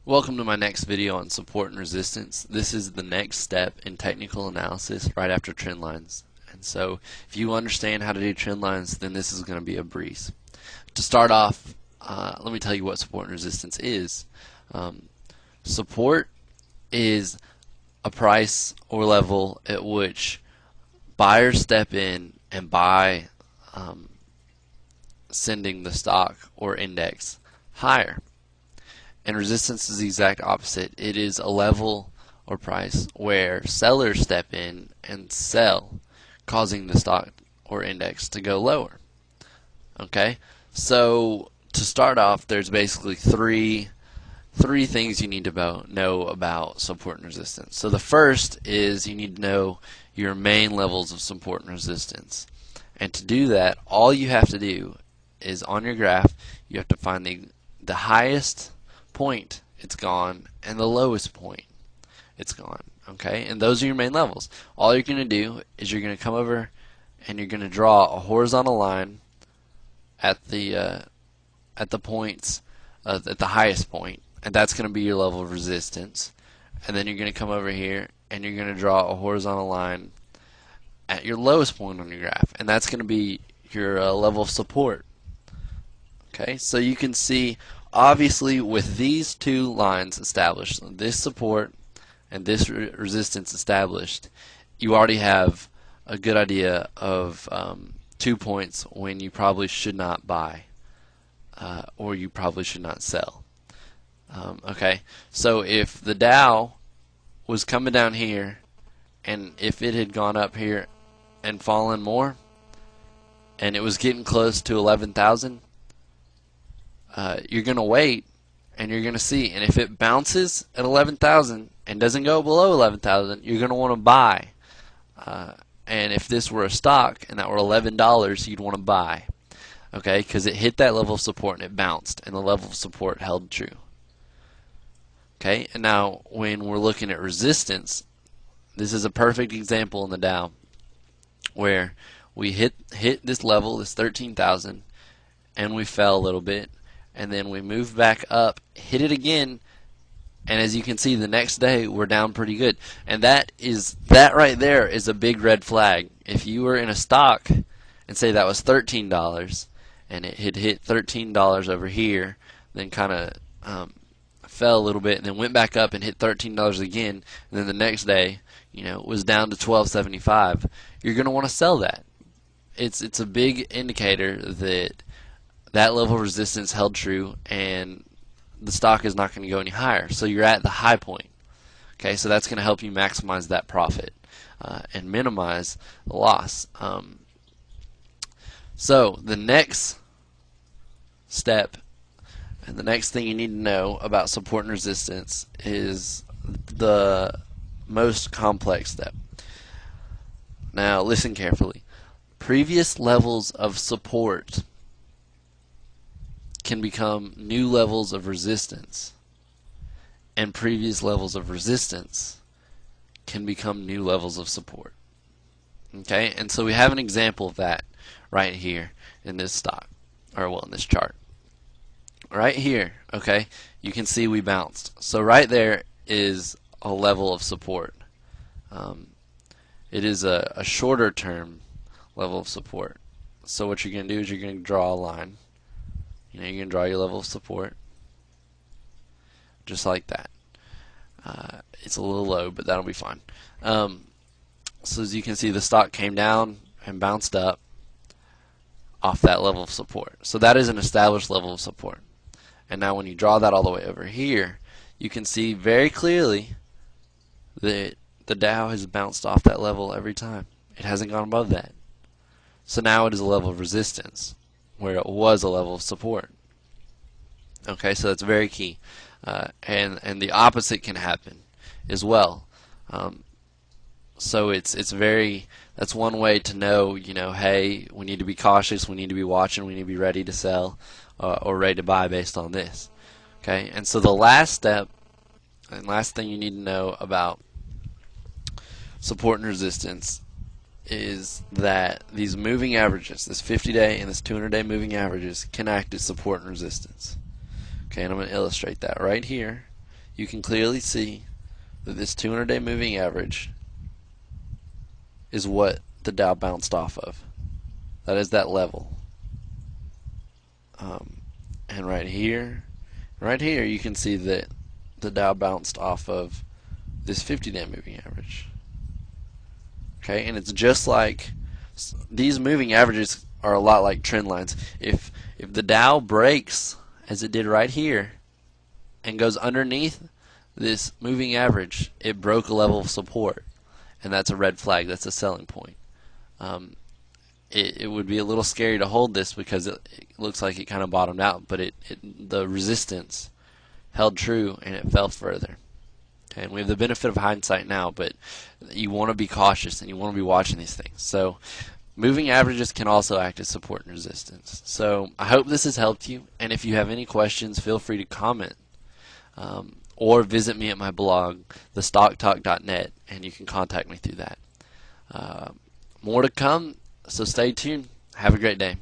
Welcome to my next video on support and resistance. This is the next step in technical analysis right after trend lines. And so if you understand how to do trend lines, then this is going to be a breeze. To start off, let me tell you what support and resistance is. Support is a price or level at which buyers step in and buy, sending the stock or index higher. And resistance is the exact opposite. It is a level or price where sellers step in and sell, causing the stock or index to go lower. Okay, so to start off, there's basically three things you need to know about support and resistance. So the first is you need to know your main levels of support and resistance. And to do that, all you have to do is on your graph, you have to find the highest point, it's gone, and the lowest point, it's gone. Okay, and those are your main levels. All you're going to do is you're going to come over and you're going to draw a horizontal line at the points at the highest point, and that's going to be your level of resistance. And then you're going to come over here and you're going to draw a horizontal line at your lowest point on your graph, and that's going to be your level of support. Okay, so you can see obviously with these two lines established, this support and this resistance established, you already have a good idea of 2 points when you probably should not buy or you probably should not sell. Okay, so if the Dow was coming down here and if it had gone up here and fallen more and it was getting close to 11,000, you're going to wait and you're going to see, and if it bounces at 11,000 and doesn't go below 11,000, you're going to want to buy. And if this were a stock and that were $11, you'd want to buy, okay, because it hit that level of support and it bounced and the level of support held true. Okay, and now when we're looking at resistance, this is a perfect example in the Dow where we hit this level, this 13,000, and we fell a little bit, and then we moved back up, hit it again, and as you can see, the next day we're down pretty good. And that right there is a big red flag. If you were in a stock and say that was $13 and it had hit $13 over here, then kind of fell a little bit and then went back up and hit $13 again, and then the next day, it was down to $12.75, you're going to want to sell that. It's a big indicator that level of resistance held true and the stock is not going to go any higher. So you're at the high point. Okay, so that's going to help you maximize that profit and minimize the loss. So the next step and the next thing you need to know about support and resistance is the most complex step. Now listen carefully. Previous levels of support can become new levels of resistance, and previous levels of resistance can become new levels of support. Okay, and so we have an example of that right here in this stock, or well, in this chart. Right here, okay, you can see we bounced. So right there is a level of support. It is a shorter term level of support. So what you're going to do is you're going to draw a line. You're going to draw your level of support just like that. It's a little low, but that'll be fine. So as you can see, the stock came down and bounced up off that level of support. So that is an established level of support. And now when you draw that all the way over here, you can see very clearly that the Dow has bounced off that level every time. It hasn't gone above that. So now it is a level of resistance where it was a level of support. Okay, so that's very key. And the opposite can happen as well. So that's one way to know, hey, we need to be cautious, we need to be watching, we need to be ready to sell or ready to buy based on this. Okay, and so the last step and last thing you need to know about support and resistance is that these moving averages, this 50-day and this 200-day moving averages, can act as support and resistance. Okay, and I'm going to illustrate that right here you can clearly see that this 200-day moving average is what the Dow bounced off of. That is that level. And right here you can see that the Dow bounced off of this 50-day moving average. Okay, and it's just like these moving averages are a lot like trend lines. If the Dow breaks as it did right here and goes underneath this moving average, it broke a level of support, and that's a red flag. That's a selling point. It would be a little scary to hold this because it looks like it kind of bottomed out, but the resistance held true and it fell further. Okay, and we have the benefit of hindsight now, but you want to be cautious and you want to be watching these things. So moving averages can also act as support and resistance. So I hope this has helped you, and if you have any questions, feel free to comment or visit me at my blog, thestocktalk.net, and you can contact me through that. More to come, so stay tuned. Have a great day.